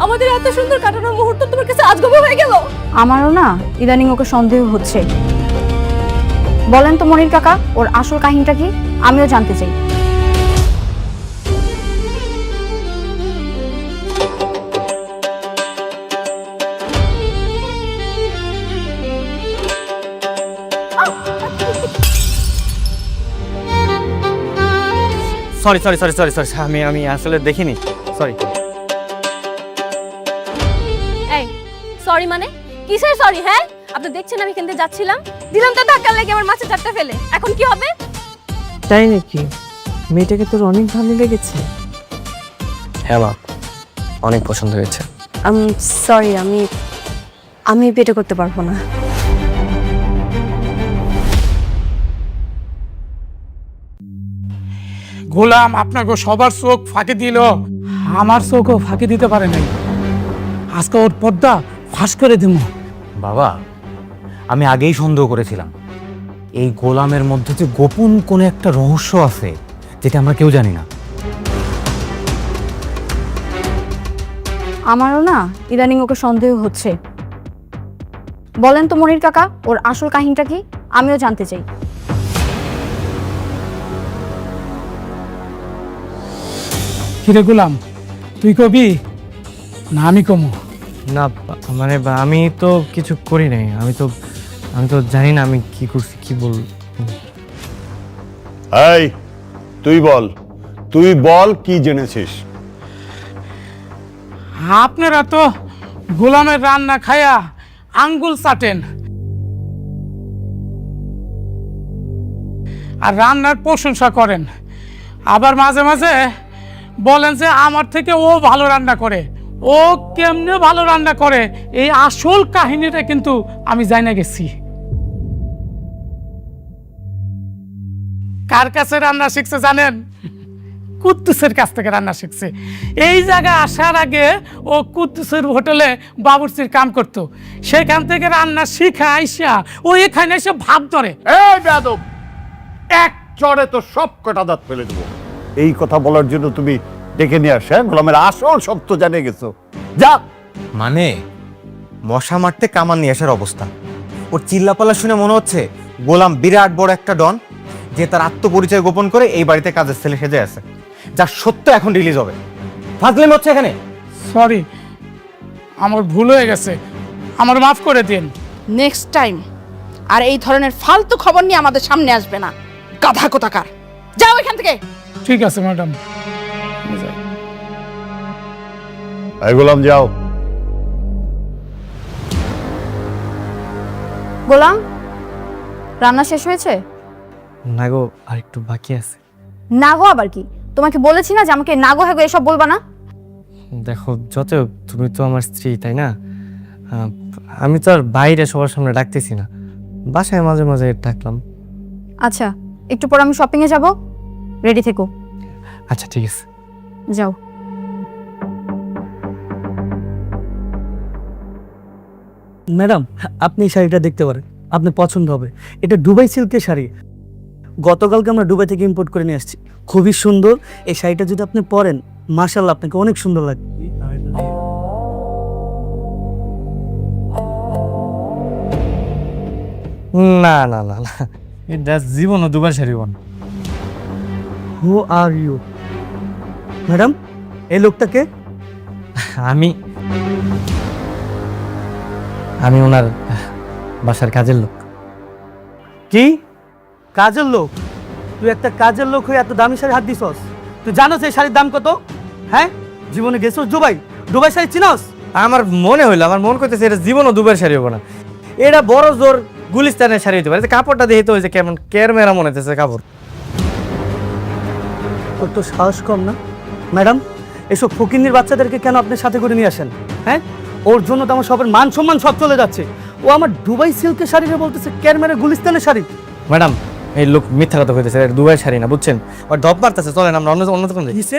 আমাদের এত সুন্দর কাটানোর মুহূর্ত তোমার কাছে আজগব হয়ে গেল। আমারও না ইদানিং ওকে সন্দেহ হচ্ছে। বলেন তো মনির কাকা, ওর আসল কাহিনীটা কি? আমিও জানতে চাই। Sorry sorry sorry sorry sorry আমি আসলে দেখিনি, সরি। এই সরি মানে কিসের সরি? হ্যাঁ আপনি দেখছেন আমি এখান থেকে যাচ্ছিলাম, দিলাম তো ধাক্কা লেগে আমার মাছের চারটা ফেলে। এখন কি হবে? তাই নাকি? মেয়েটাকে তোর অনেক ভালো লেগেছে? হ্যাঁ মা, অনেক পছন্দ হয়েছে। সরি, আমি পেটে করতে পারবো না। গোলাম আপনাকে সবার চোখ ফাঁকি দিল, আমার চোখও ফাঁকি দিতে পারে নাই। আজকে ওর পর্দা ফাঁস করে দিব। বাবা, আমি আগেই সন্দেহ করেছিলাম এই গোলামের মধ্যে যে গোপন কোনো একটা রহস্য আছে যেটা আমরা কেউ জানি না। আমারও না ইদানিং ওকে সন্দেহ হচ্ছে। বলেন তো মনির কাকা, ওর আসল কাহিনীটা কি? আমিও জানতে চাই। কিরে গোলাম, তুই কবি না আমি কমু? না মানে আমি তো কিছু করি নাই, আমি তো জানি না আমি কি করছি, কি বল। এই তুই বল কি জেনেছিস? আপনারা তো গোলামের রান্না খায়া আঙ্গুল চাটেন আর রান্নার প্রশংসা করেন, আবার মাঝে মাঝে বলেন যে আমার থেকে ও ভালো রান্না করে। ও কেমনে ভালো রান্না করে এই আসল কাহিনীটা কিন্তু আমি জানা গেছি। কার কাছে রান্না শিখছে জানেন? কুদ্দুসের কাছ থেকে রান্না শিখছে। এই জায়গায় আসার আগে ও কুদ্দুসের হোটেলে বাবুর্চির কাম করতো, সেখান থেকে রান্না শিখা আইসা ও এখানে এসে ভাব ধরে। এই বেয়াদব, এক চড়ে তো সব কটা দাঁত ফেলে দেবো। এই কথা বলার জন্য তুমি ডেকে নিয়ে আসে গোলামের আসল সত্য জানে গেছো? যা। মানে মশা মারতে কামান নিয়ে আসার অবস্থা। ওর চিল্লাপাল্লা শুনে মনে হচ্ছে গোলাম বিরাট বড় একটা ডন, যে তার আত্মপরিচয় গোপন করে এই বাড়িতে কাজের ছেলে সেজে আছে, যার সত্য এখন রিলিজ হবে। ফাজলামি হচ্ছে এখানে। সরি, আমার ভুল হয়ে গেছে, আমার মাফ করে দিন। নেক্সট টাইম আর এই ধরনের ফালতু খবর নিয়ে আমাদের সামনে আসবে না, গাধা কোথাকার। যাও এখান থেকে। ঠিক আছে ম্যাডাম। এই গোলাম যাও। গোলাম, রান্না শেষ হয়েছে? না গো, আর একটু বাকি আছে। নাগো আবার কি? তোমাকে বলেছি না যে আমাকে নাগো হ্যাগো এসব বলবা না। দেখো যত হোক, তুমি তো আমার স্ত্রী, তাই না? আমি তো আর বাইরে সবার সামনে ডাকতেছি না, বাসায় মাঝে মাঝে ডাকলাম। আচ্ছা, একটু পর আমি শপিং এ যাব, রেডি থেকো। আচ্ছা ঠিক আছে, যাও। ম্যাডাম, আপনি এই শাড়িটা দেখতে পারেন, আপনার পছন্দ হবে। এটা দুবাই সিল্কের শাড়ি, গতকালকে আমরা দুবাই থেকে ইম্পোর্ট করে নিয়ে আসছি। খুবই সুন্দর। এই শাড়িটা যদি আপনি পরেন, মাশাআল্লাহ আপনাকে অনেক সুন্দর লাগবে। না না না না, এটা জীবনও দুবার শাড়ি বোন। হু আর ইউ? ম্যাডাম, এই লোকটাকে? আমি ওনার বাসার কাজের লোক। কি কাজের লোক? তুই একটা কাজের লোক হয়ে এত দামি শাড়ি হাত দিছস? তুই জানোস এই শাড়ির দাম কত? হ্যাঁ, জীবনে গেছস দুবাই? দুবাই শাড়ি চিনস? আমার মনে হইলো, আমার মন করতেছে এটা জীবনও দুবার শাড়ি হবো না, এটা বড় জোর গুলিস্তানের শাড়ি হতে পারে। কাপড়টা দেখে তো হয়েছে কেমন কেরমেরা মনে হতেছে কাপড়। তোর তো সাহস কম না? ম্যাডাম, এসব ফকিন্নির বাচ্চাদেরকে কেন আপনার সাথে করে নিয়ে আসেন? হ্যাঁ, ওর জন্য তো আমার সবার মান সম্মান সব চলে যাচ্ছে। ও আমার দুবাই সিল্কের শাড়িটা বলতেছে ক্যারমেরা গুলিস্তানের শাড়ি। ম্যাডাম, এই লোক মিথ্যা কথা কইতেছে, এটা দুবাই শাড়ি না, বুঝছেন? আর ডব মারতেছে, চলেন আমরা অন্য দোকান যাই। কিসে?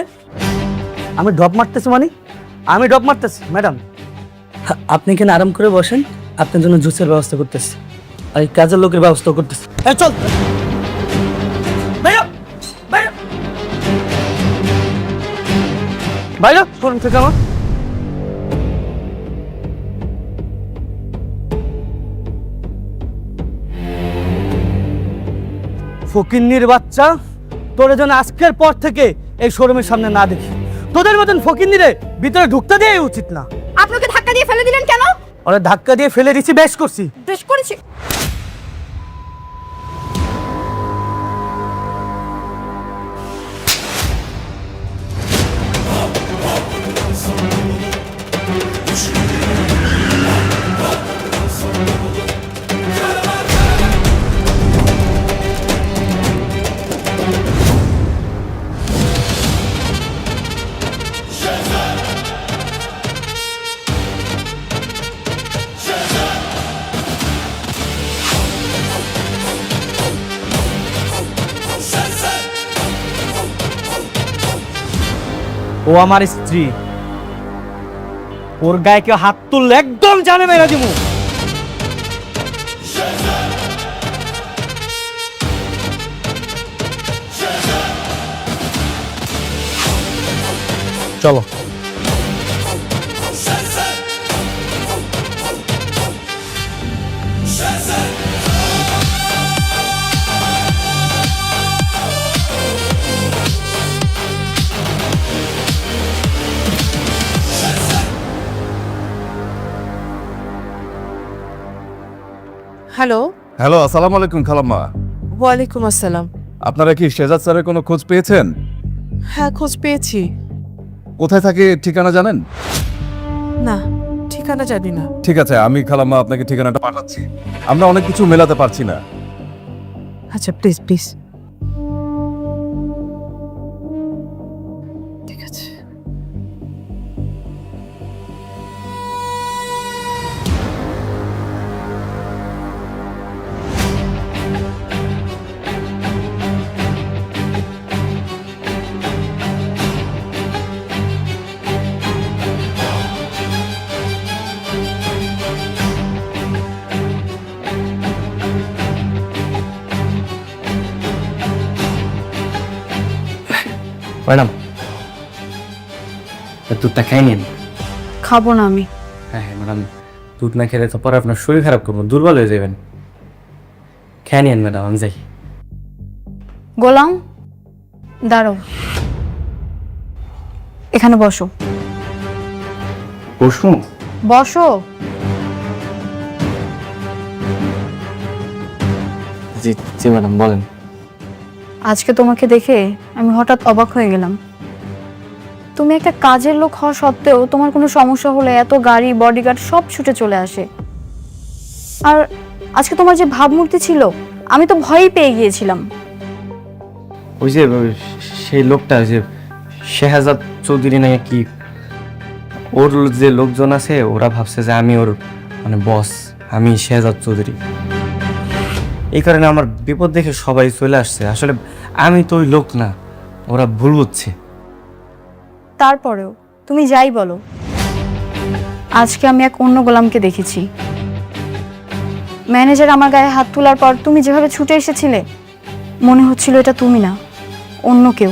আমি ডব মারতেছি মানে? আমি ডব মারতেছি? ম্যাডাম, আপনি এখানে আরাম করে বসেন, আপনার জন্য জুসের ব্যবস্থা করতেছি, আর এই কাজের লোকের ব্যবস্থা করতেছি। চল বাইরে, শোরুম থেকে আমার ফকিন্নির বাচ্চা, তোরে যেন আজকের পর থেকে এই শোরুমের সামনে না দেখি। তোদের মতন ফকিন্নিরে ভিতরে ঢুকতে দেওয়াই উচিত না। আপনাকে ধাক্কা দিয়ে ফেলে দিলেন কেন? ওরা ধাক্কা দিয়ে ফেলে দিছি, বেশ করছি। বেশ করেছি। ও আমার স্ত্রী, ওর গায়ে কেউ হাত তুললে একদম জানে মেরা দিমু। চলো। হ্যালো, হ্যালো, আসসালামু আলাইকুম খালাম্মা। ওয়ালাইকুম আসসালাম। আপনারা কি শেজাদ স্যারের কোনো খোঁজ পেয়েছেন? হ্যাঁ, খোঁজ পেয়েছি। কোথায় থাকে ঠিকানা জানেন? না, ঠিকানা জানি না। ঠিক আছে, আমি খালাম্মা আপনাকে ঠিকানাটা পাঠাচ্ছি। আমরা অনেক কিছু মেলাতে পারছি না। আচ্ছা, প্লিজ প্লিজ। ঠিক আছে। ম্যাডাম, দুধটা খাই নিন। খাবো না আমি। হ্যাঁ হ্যাঁ ম্যাডাম, দুধ না খেলে তো পরে আপনার শরীর খারাপ করবো, দুর্বল হয়ে যাবেন। খেয়ে নিন ম্যাডাম, আমি যাই। গোলাম, দাঁড়াও, এখানে বসো। বসু? বসো। জি জি ম্যাডাম, বলেন। আজকে তোমাকে দেখে আমি হঠাৎ অবাক হয়ে গেলাম। তুমি একটা কাজের লোক হওয়া সত্ত্বেও তোমার কোনো সমস্যা হলে এত গাড়ি, বডিগার্ড সব ছুটে চলে আসে। আর আজকে তোমার যে ভাবমূর্তি ছিল, আমি তো ভয়ই পেয়ে গিয়েছিলাম। ওই যে সেই লোকটা, ওই যে শেহাজাদ চৌধুরী নাকি কি, ওর যে লোকজন আছে ওরা ভাবছে যে আমি ওর মানে বস, আমি শেহাজাদ চৌধুরী। এই কারণে আমার বিপদ দেখে সবাই চলে আসছে। আসলে আমি তো ওই লোক না, ওরা ভুল বুঝছে। তারপরেও তুমি যাই বলো, আজকে আমি এক অন্য গোলামকে দেখেছি। ম্যানেজার আমার গায়ে হাত তোলার পর তুমি যেভাবে ছুটে এসেছিলে, মনে হচ্ছিল এটা তুমি না, অন্য কেউ।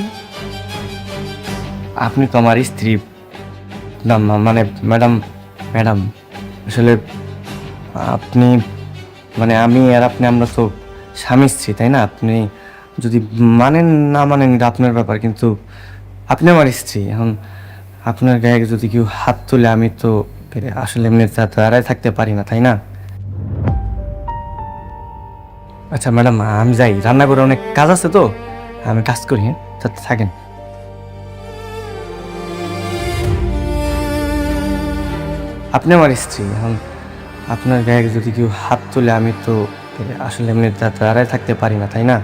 আপনি তো আমার স্ত্রী না, মানে ম্যাডাম, ম্যাডাম আসলে আপনি মানে আমি আর আপনি আমরা তো স্বামী স্ত্রী, তাই না? আপনি যদি মানেন না মানেন এটা আপনার ব্যাপার, কিন্তু আপনি আমার স্ত্রী। এখন আপনার গায়ে যদি কেউ হাত তুলে আমি তো আসলে এমনি দাঁড়ায় থাকতে পারি না, তাই না? আচ্ছা ম্যাডাম, আমি যাই, রান্না করে অনেক কাজ আছে তো, আমি কাজ করি। হ্যাঁ, থাকেন। আপনি আমার স্ত্রী, এখন আপনার গায়ে যদি কেউ হাত তুলে আমি তো আসলে এমনি দাঁড়ায় থাকতে পারি না, তাই না?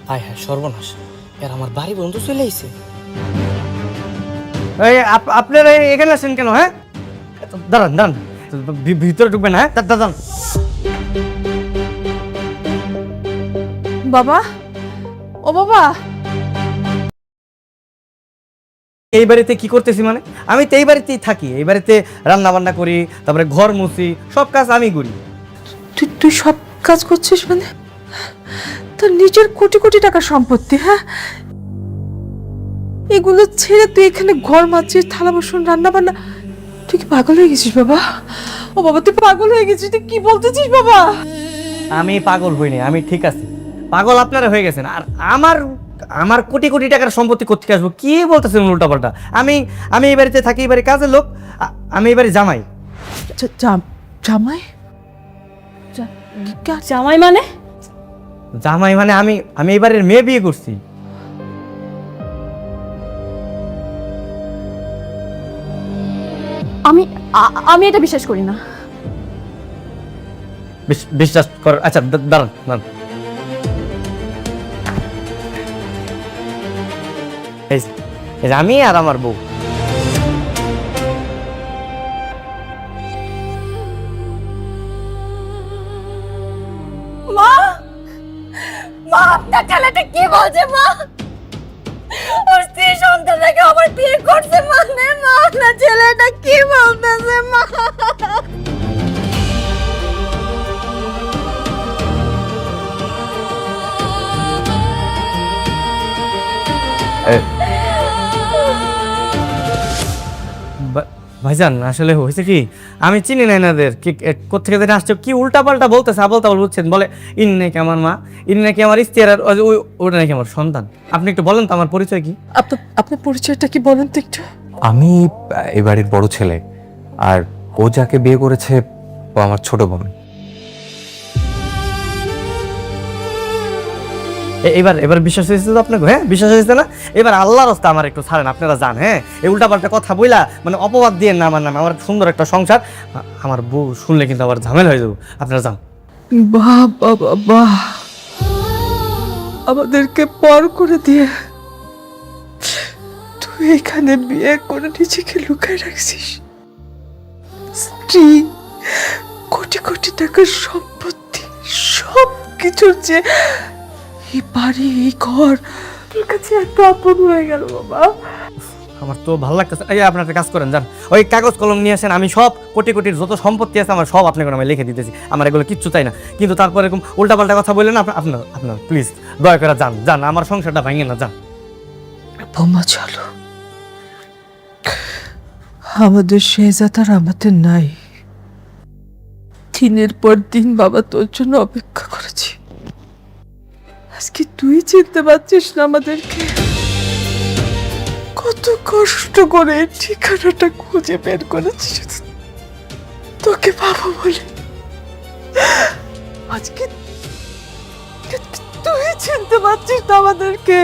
হায় হায়, সর্বনাশ! এর আমার বাড়ি বন্ধু চলে আইছে। আপনারা এখানে আছেন কেন? হ্যাঁ, দাঁড়ান দাঁড়ান, ভিতরে ঢুকবেন। হ্যাঁ, দাঁড়ান। বাবা, ও বাবা, এই বাড়িতে কি করতেছি মানে? আমি তো এই বাড়িতেই থাকি, এই বাড়িতে রান্না বান্না করি, তারপরে ঘর মুছি, সব কাজ আমি করি। তুই সব কাজ করছিস মানে তোর নিজের কোটি কোটি টাকার সম্পত্তি, হ্যাঁ? এগুলো ছেড়ে তুই এখানে ঘর মারছিস, থালা বাসন রান্না বান্না। তুই কি পাগল হয়ে গেছিস বাবা? ও বাবা, তুই পাগল হয়ে গেছিস, তুই কি বলতেছিস বাবা? আমি পাগল হইনি, আমি ঠিক আছি। পাগল আপনারা হয়ে গেছেন। আর আমার আমার কোটি কোটি টাকার সম্পত্তি কোথেকে আসবো? কি বলতেছেন উল্টাপাল্টা? আমি আমি এই বাড়িতে থাকি, এই বাড়ির কাজের লোক, আমি এই বাড়ির জামাই। জামাই? জামাই মানে? জামাই মানে আমি এই বাড়ির মেয়ে বিয়ে করছি। আমি এটা বিশ্বাস করি না। বিশ্বাস কর। আচ্ছা দাঁড়ান দাঁড়ান, এই যে আমি আর আমার বউ। মা, মা আপনার ছেলেটা কি বলছে? মা, ওর স্ত্রী সন্তানটাকে আবার বিয়ে করছে মানে? মা, আপনার ছেলেটা কি বলতেছে? মা, ভাইজান আসলে হয়েছে কি, আমি চিনি না এনাদের কি কোথেকে যেন আসছে, কি উল্টা পাল্টা বলতেছে, আবল তাবল বুঝছেন। বলে ইনি নাকি আমার মা, ইনি নাকি আমার স্ত্রী, আর ওটা নাকি আমার সন্তান। আপনি একটু বলেন তো আমার পরিচয় কি? আপনার পরিচয়টা কি বলেন তো একটু? আমি এই বাড়ির বড় ছেলে, আর ও যাকে বিয়ে করেছে ও আমার ছোট বোন। এবার বিশ্বাস হয়েছে তো আপনাকে? হ্যাঁ বিশ্বাস হয়েছে না? এবার আল্লাহর রাস্তা আমার একটু ছাড়েন, আপনারা যান। হ্যাঁ, এই উল্টাপাল্টা কথা বইলা মানে অপবাদ দিয়ে না আমার নামে। আমার সুন্দর একটা সংসার, আমার বউ শুনলে কিন্তু আবার ঝামেলা হয়ে যাবো। আপনারা যান। বাহ বাবা বাহ, আমাদেরকে পর করে দিয়ে তুই এখানে বিয়ে করে নিজেকে লুকায় রাখছিস। স্ত্রী, কোটি কোটি টাকার সম্পত্তি, সব কিছুর চেয়ে এই বাড়ি, এই ঘর তোর কাছে এত আপন হয়ে গেল বাবা। আমার তো ভালো লাগতেছে। এই আপনার একটা কাজ করেন, যান ওই কাগজ কলম নিয়ে আসেন, আমি সব কোটি কোটির যত সম্পত্তি আছে আমার সব আপনাকে আমি লিখে দিতেছি। আমার এগুলো কিচ্ছু চাই না। কিন্তু তারপর এরকম উল্টাপাল্টা কথা বললেন আপনার প্লিজ দয়া করে যান, যান, আমার সংসারটা ভাঙেন না, যান। বোমা চলো, আমাদের শেহজাদ আর আমাদের নাই। দিনের পর দিন বাবা তোর জন্য অপেক্ষা করেছি। আজকে তুই চিনতে পারছিস না আমাদেরকে? কত কষ্ট করে ঠিকানাটা খুঁজে বের করেছি তোকে বাবা বলে। আজকে তুই চিনতে পারছিস না আমাদেরকে?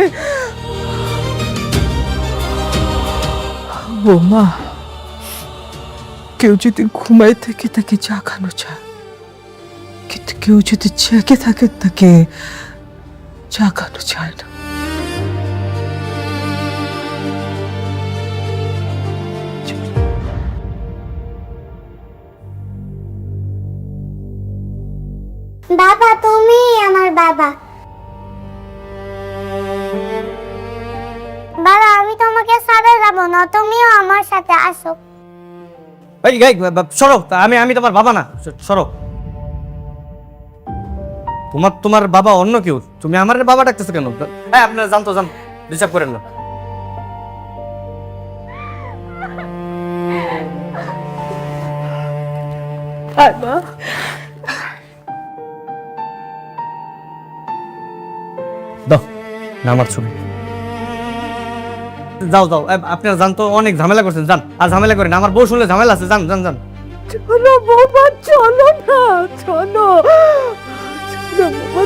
বোমা, কেউ যদি ঘুমাই থেকে তাকে জাগানো চায়, কিন্তু কেউ যদি জেগে থাকে তাকে জাগানো চায় না। বাবা, তুমি আমার বাবা। বাবা, আমি তোমাকে ছাড়া যাব না, তুমিও আমার সাথে আসো। এই সরো, আমি তোমার বাবা না, সরো। তোমার বাবা অন্য কেউ, তুমি আমার বাবা ডাকতেছো কেন? হ্যাঁ, আপনারা জানতো, যান, ডিস্টার্ব করেন না। দাও না আমার ছবি। যাও যাও, আপনারা জানতো, অনেক ঝামেলা করছেন, যান। আর ঝামেলা করেন, আমার বউ শুনলে ঝামেলা আছে, যান যান যান। চলো বাবা, চলো না, চলো বাবা।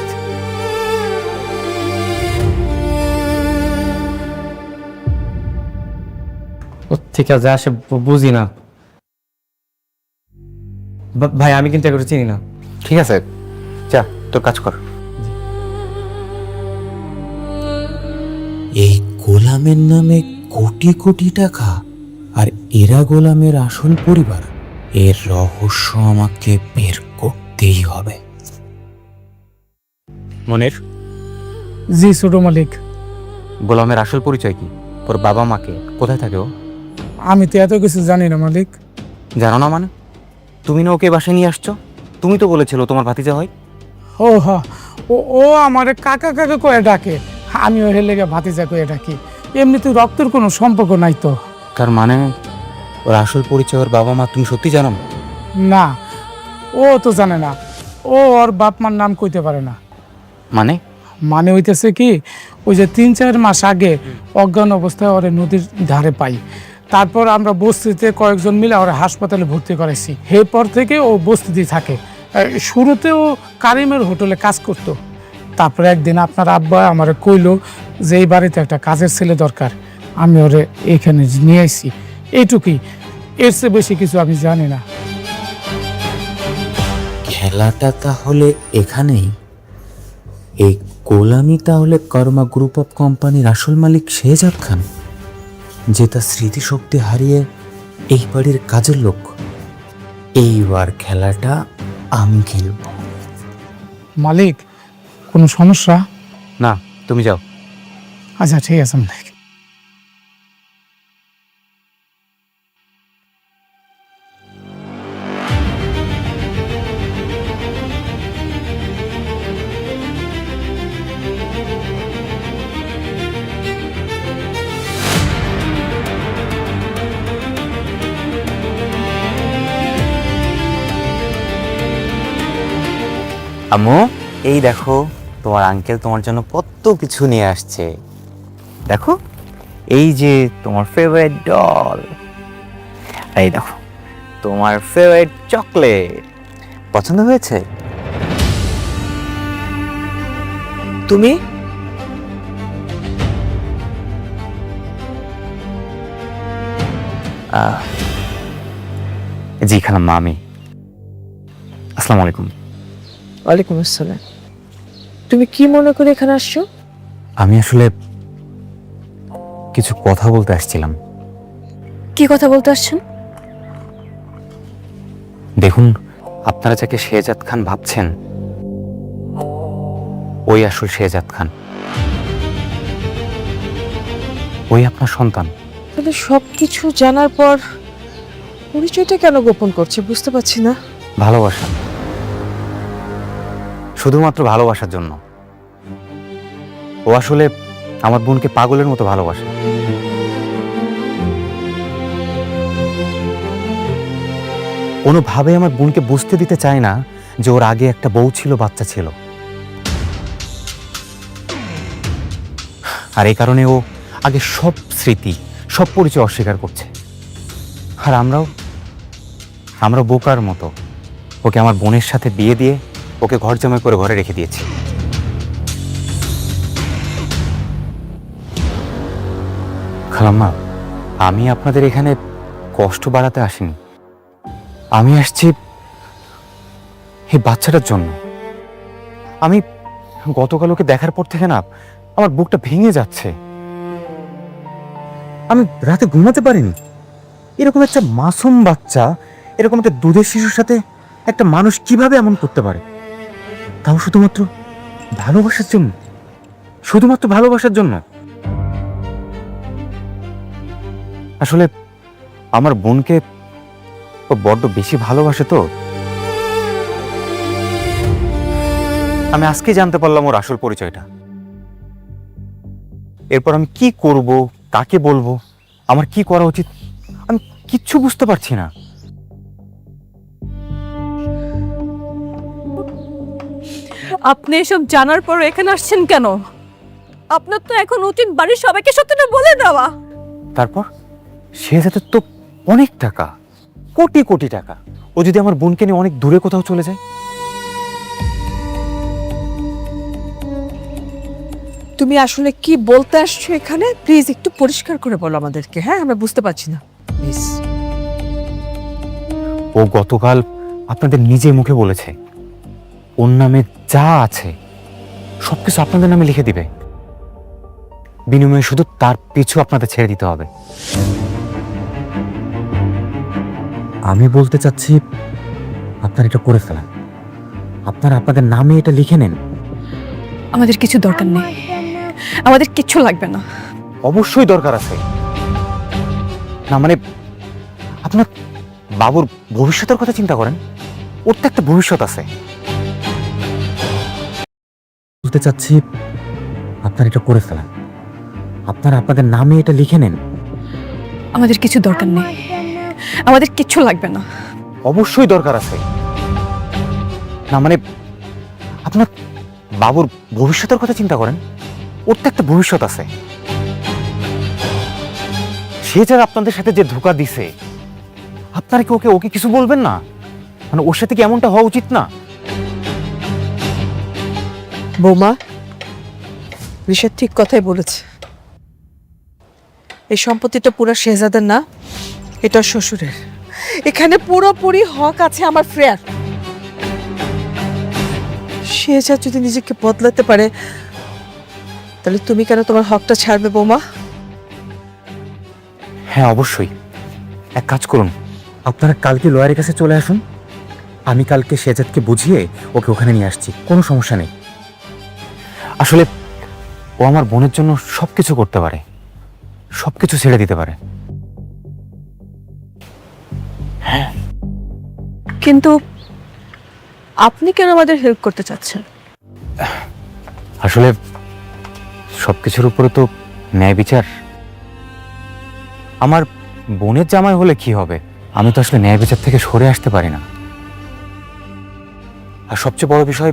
ঠিক আছে, আসে বুঝি না ভাই, আমি কিন্তু এগুলো চিনি না। ঠিক আছে, যা তোর কাজ কর। এই গোলামের নামে কোটি কোটি টাকা, আর এরা গোলামের আসল পরিবার। এর রহস্য আমাকে বের করতেই হবে। মনির, জি ছোট মালিক। গোলামের আসল পরিচয় কি? ওর বাবা মাকে, কোথায় থাকে ও? আমি তো এত কিছু জানি না মালিক। জানো না মানে? তুমি না ওকে বাসায় নিয়ে আসছো? তুমি তো বলেছিল তোমার ভাতিজা হয়। ও হ ও ও আমারে কাকা কাকা কয়ে ডাকে, আমি ওর লেগে ভাতিজা কয়ে ডাকি। এমনিতে রক্তের কোনো সম্পর্ক নাই তো। তার মানে ওর আসল পরিচয় ওর বাবা মা তুমি সত্যি জানো না? না, ও তো জানে না, ও ওর বাপ মার নাম কইতে পারে না। মানে মানে হইতেছে কি, ওই যে 3-4 মাস আগে অজ্ঞান অবস্থায় ওরে নদীর ধারে পাই, তারপর আমরা বস্তিতে কয়েকজন মিলে ওরা হাসপাতালে ভর্তি করাইছি। এরপর থেকে ও বস্তিতেই থাকে। শুরুতে ও কারিমের হোটেলে কাজ করতো, তারপরে একদিন আপনার আব্বা আমারে কইলো যে এই বাড়িতে একটা কাজের ছেলে দরকার, আমি ওরে এখানে নিয়ে আইছি। এইটুকুই, এর চেয়ে বেশি কিছু আমি জানি না। খেলাটা তাহলে এখানেই। এই গোলামি তাহলে কর্মা গ্রুপ অফ কোম্পানির আসল মালিক শেহজাদ খান, যে তার স্মৃতিশক্তি হারিয়ে এই বাড়ির কাজের লোক। এইবার খেলাটা আমি খেলব। মালিক, কোনো সমস্যা? না, তুমি যাও। আচ্ছা ঠিক আছে মালিক। আম্মু, এই দেখো তোমার আঙ্কেল তোমার জন্য কত কিছু নিয়ে আসছে। দেখো, এই যে তোমার ফেভারিট ডল, এই দেখো তোমার ফেভারিট চকলেট। পছন্দ হয়েছে? তুমি জি খালাম্মা, আমি। আসসালামু আলাইকুম। ওয়ালাইকুম আসসালাম। তুমি কি মনে করে এখানে আসছো? আমি আসলে কিছু কথা বলতে আসছিলাম। কি কথা বলতে আসছেন? দেখুন, আপনারা যাকে শেহজাদ খান ভাবছেন, ওই আসল শেহজাদ খান, ওই আপনার সন্তান। তাহলে সবকিছু জানার পর পরিচয়টা কেন গোপন করছে বুঝতে পারছি না। ভালোবাসা, শুধুমাত্র ভালোবাসার জন্য। ও আসলে আমার বোনকে পাগলের মতো ভালোবাসে। কোনোভাবে আমার বোনকে বুঝতে দিতে চায় না যে ওর আগে একটা বউ ছিল, বাচ্চা ছিল। আর এই কারণে ও আগে সব স্মৃতি, সব পরিচয় অস্বীকার করছে। আর আমরা বোকার মতো ওকে আমার বোনের সাথে বিয়ে দিয়ে ওকে ঘর জামাই করে ঘরে রেখে দিয়েছি। খালাম্মা, আমি আপনাদের এখানে কষ্ট বাড়াতে আসিনি। আমি আসছি এই বাচ্চাটার জন্য। আমি গতকাল ওকে দেখার পর থেকে না আমার বুকটা ভেঙে যাচ্ছে। আমি রাতে ঘুমাতে পারিনি। এরকম একটা মাসুম বাচ্চা, এরকম একটা দুধের শিশুর সাথে একটা মানুষ কিভাবে এমন করতে পারে, তাও শুধুমাত্র ভালোবাসার জন্য, শুধুমাত্র ভালোবাসার জন্য। আসলে আমার বোনকে ও বড্ড বেশি ভালোবাসে তো। আমি আজকে জানতে পারলাম ওর আসল পরিচয়টা। এরপর আমি কি করব, কাকে বলবো, আমার কি করা উচিত, আমি কিচ্ছু বুঝতে পারছি না। আপনি এসব জানার পর এখানে আসছেন কেন? আপনার তো এখন উচিত বাড়ির সবাইকে সত্যিটা বলে দেওয়া। তারপর শেহজাদের তো অনেক টাকা, কোটি কোটি টাকা। ও যদি আমার বোনকে নিয়ে অনেক দূরে কোথাও চলে যায়? তুমি আসলে কি বলতে আসছো এখানে? প্লিজ একটু পরিষ্কার করে বলো আমাদেরকে। হ্যাঁ, আমরা বুঝতে পারছি না প্লিজ। ও গতকাল আপনাদের নিজে মুখে বলেছে ওর নামে যা আছে সবকিছু আপনাদের নামে লিখে দিবে, বিনিময়ে শুধু তার পিছু আপনাদের ছেড়ে দিতে হবে। আমি বলতে চাচ্ছি আপনারা এটা করে ফেলেন, আপনারা আপনাদের নামে এটা লিখে নেন। আমাদের কিছু দরকার নেই, আমাদের কিচ্ছু লাগবে না। অবশ্যই দরকার আছে। না মানে আপনার বাবুর ভবিষ্যতের কথা চিন্তা করেন। ওর তো একটা ভবিষ্যৎ আছে। বলতে চাচ্ছি আপনারা এটা করে ফেলেন, আপনারা আপনাদের নামে এটা লিখে নেন। আমাদের কিছু দরকার নেই, আমাদের কিচ্ছু লাগবে না। অবশ্যই দরকার আছে। না মানে আপনার বাবুর ভবিষ্যতের কথা চিন্তা করেন, ওর তো একটা ভবিষ্যৎ আছে। সে যারা আপনাদের সাথে যে ধোঁকা দিছে, আপনারা কি ওকে কিছু বলবেন না? মানে ওর সাথে কি এমনটা হওয়া উচিত না? বৌমা, ঋষাদ ঠিক কথাই বলেছে। এই সম্পত্তিটা পুরো শেহজাদের না, এটা শ্বশুরের। এখানে পুরোপুরি হক আছে আমার ফ্রেয়ার। শেহজাদ যদি নিজেকে বদলাতে পারে, তাহলে তুমি কেন তোমার হকটা ছাড়বে বৌমা? হ্যাঁ অবশ্যই। এক কাজ করুন, আপনারা কালকে লয়ারের কাছে চলে আসুন, আমি কালকে শেহজাদকে বুঝিয়ে ওকে ওখানে নিয়ে আসছি, কোনো সমস্যা নেই। আসলে ও আমার বোনের জন্য সবকিছু করতে পারে, সবকিছু ছেড়ে দিতে পারে। কিন্তু আপনি কেন আমাদের হেল্প করতে চাচ্ছেন? আসলে সবকিছুর উপরে তো ন্যায় বিচার। আমার বোনের জামাই হলে কি হবে, আমি তো আসলে ন্যায় বিচার থেকে সরে আসতে পারি না। আর সবচেয়ে বড় বিষয়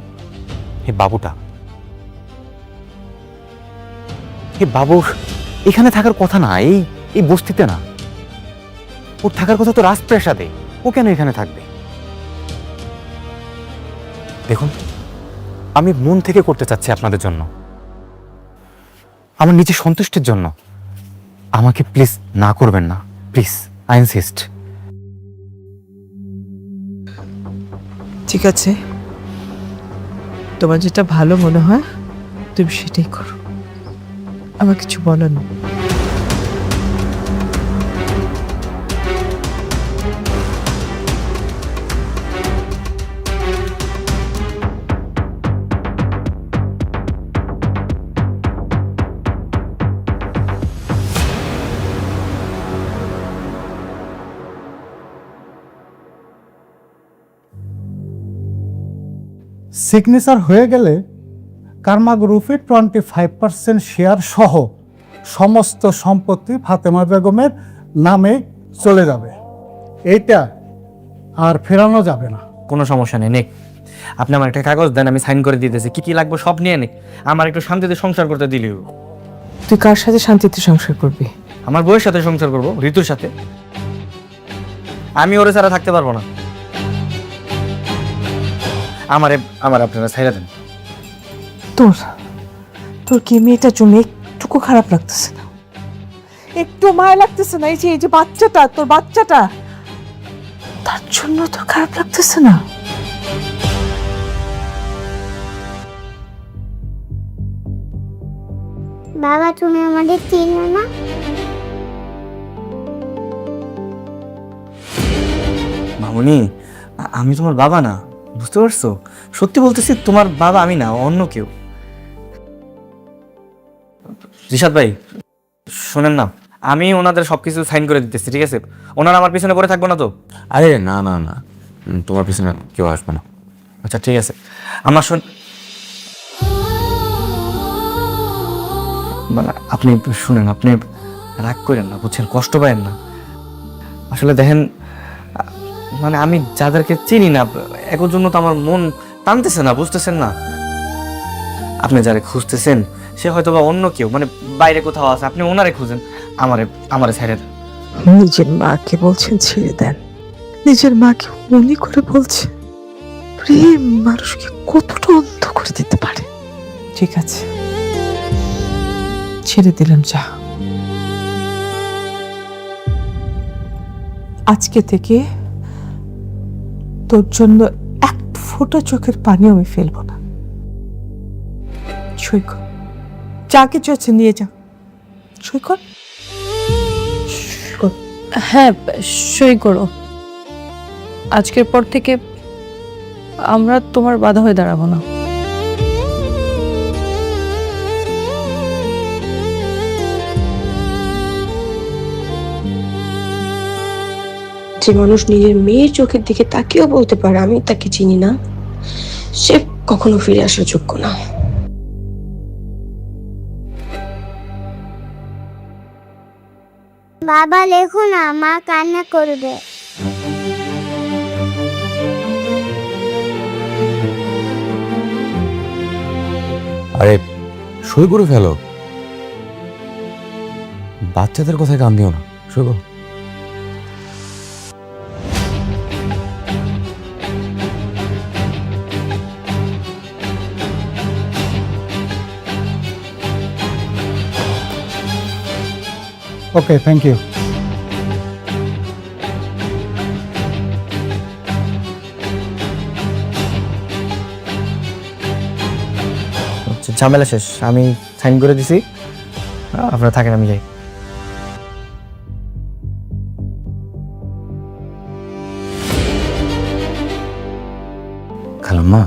এই বাবুটা, এই বাবুর এখানে থাকার কথা না, এই বস্তিতে না। ওর থাকার কথা তো রাজপ্রাসাদে, ও কেন এখানে থাকবে? দেখুন, আমি মন থেকে করতে চাচ্ছি আপনাদের জন্য, আমার নিজের সন্তুষ্টির জন্য। আমাকে প্লিজ না করবেন না, প্লিজ, আই ইনসিস্ট। ঠিক আছে, তোমার যেটা ভালো মনে হয় তুমি সেটাই করো, আমার কিছু বলার নেই। সিগনেচার হয়ে গেলে কারমা গ্রুপের 25% শেয়ার সহ সমস্ত সম্পত্তি ফাতেমা বেগমের নামে চলে যাবে। এইটা আর ফেরানো যাবে না। কোনো সমস্যা নেই, নেক আপনি আমার একটা কাগজ দেন, আমি সাইন করে দিতেছি। কি কি লাগবে সব নিয়ে নেক, আমার একটু শান্তিতে সংসার করতে দিলেও। তুই কার সাথে শান্তিতে সংসার করবি? আমার বউয়ের সাথে সংসার করব, ঋতুর সাথে। আমি ওরে ছাড়া থাকতে পারবো না। আমার আপনারা ছাইরা দেন। তোর কি মেয়েটার জন্য একটুকু খারাপ লাগতেছে না? একটু মায়া লাগতেছে না? এই যে বাচ্চাটা, তোর বাচ্চাটা, তার জন্য তোর খারাপ লাগতেছে না? বাবা, তুমি আমাদের চিনো না? মামুনি, আমি তোমার বাবা না, বুঝতে পারছো? সত্যি বলতেছি, তোমার বাবা আমি না, অন্য কেউ। রিশাদ ভাই শোনেন না, আমি ওনাদের সবকিছু সাইন করে দিতেছি, ঠিক আছে? ওনারা আমার পিছনে পড়ে থাকবো না তো? আরে না না না, তোমার পিছনে কেউ আসবে না। আচ্ছা ঠিক আছে। আমার মানে আপনি শুনেন, আপনি রাগ করেন না, বুঝছেন? কষ্ট পায়েন না। আসলে দেখেন, মানে আমি যাদেরকে চিনি না, এর জন্য তো আমার মন টানতেছে না, বুঝতেছেন না? আপনি যারে খুঁজতেছেন সে হয়তো বা অন্য কেউ, মানে বাইরে কোথাও আছে, আপনি ওনারে খুঁজেন, আমারে ছেড়ে দেন। নিজের মাকে বলছেন ছেড়ে দেন, নিজের মাকে উনি করে বলছে। প্রেম মানুষকে কতটা অন্ধ করে দিতে পারে। ঠিক আছে, ছেড়ে দিলাম, যা। আজকে থেকে তোর জন্য এক ফোঁটা চোখের পানিও আমি ফেলবো না। সই কর, যা কিছু আছে নিয়ে যা, সই কর। হ্যাঁ, সই করো। আজকের পর থেকে আমরা তোমার বাধা হয়ে দাঁড়াবো না। যে মানুষ নিজের মেয়ের চোখের দিকে তাকিয়েও বলতে পারে আমি তাকে চিনি না, সে কখনো ফিরে আসার যোগ্য না। বাবা লেখো না, মা কান্না করবে। আরে সই করে ফেলো, বাচ্চাদের কথায় কান দিও না, সই করো। ওকে, থ্যাংক ইউ। ঝামেলা শেষ, আমি সাইন করে দিছি, আপনারা থাকেন, আমি যাই। খালাম্মা,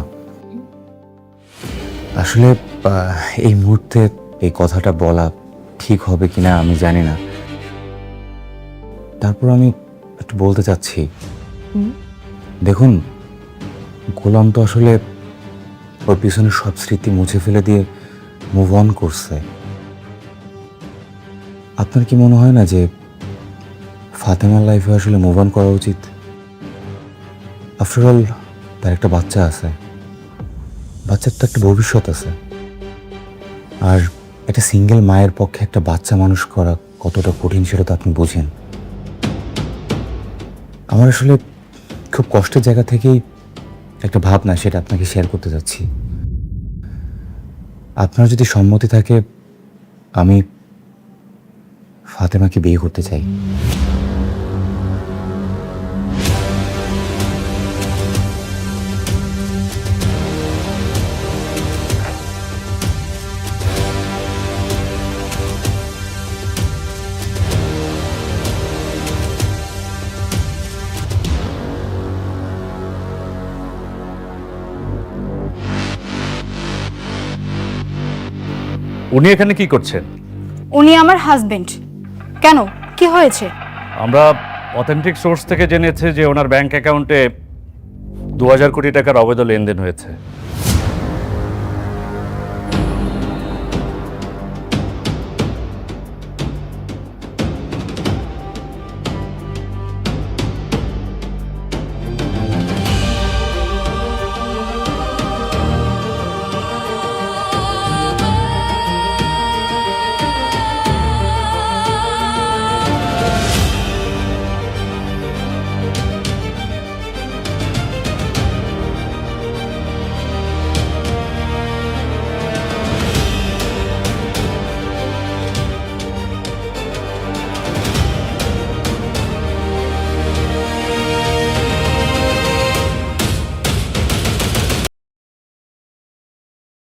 আসলে এই মুহূর্তে এই কথাটা বলা ঠিক হবে কিনা আমি জানি না, তারপর আমি একটু বলতে চাচ্ছি। দেখুন, গোলাম তো আসলে ওর পিছনে সব স্মৃতি মুছে ফেলে দিয়ে মুভ অন করছে। আপনার কি মনে হয় না যে ফাতেমার লাইফে আসলে মুভ অন করা উচিত? আফটার অল তার একটা বাচ্চা আছে, বাচ্চার তো একটা ভবিষ্যৎ আছে, আর একটা সিঙ্গেল মায়ের পক্ষে একটা বাচ্চা মানুষ করা কতটা কঠিন সেটা তো আপনি বোঝেন। আমার আসলে খুব কষ্টের জায়গা থেকেই একটা ভাবনা, সেটা আপনাকে শেয়ার করতে যাচ্ছি। আপনার যদি সম্মতি থাকে, আমি ফাতেমাকে বিয়ে করতে চাই। উনি এখানে কি করছেন? উনি আমার হাজবেন্ড। কেন, কি হয়েছে? আমরা অথেন্টিক সোর্স থেকে জেনেছি যে ওনার ব্যাংক অ্যাকাউন্টে 2000 কোটি টাকার অবৈধ লেনদেন হয়েছে।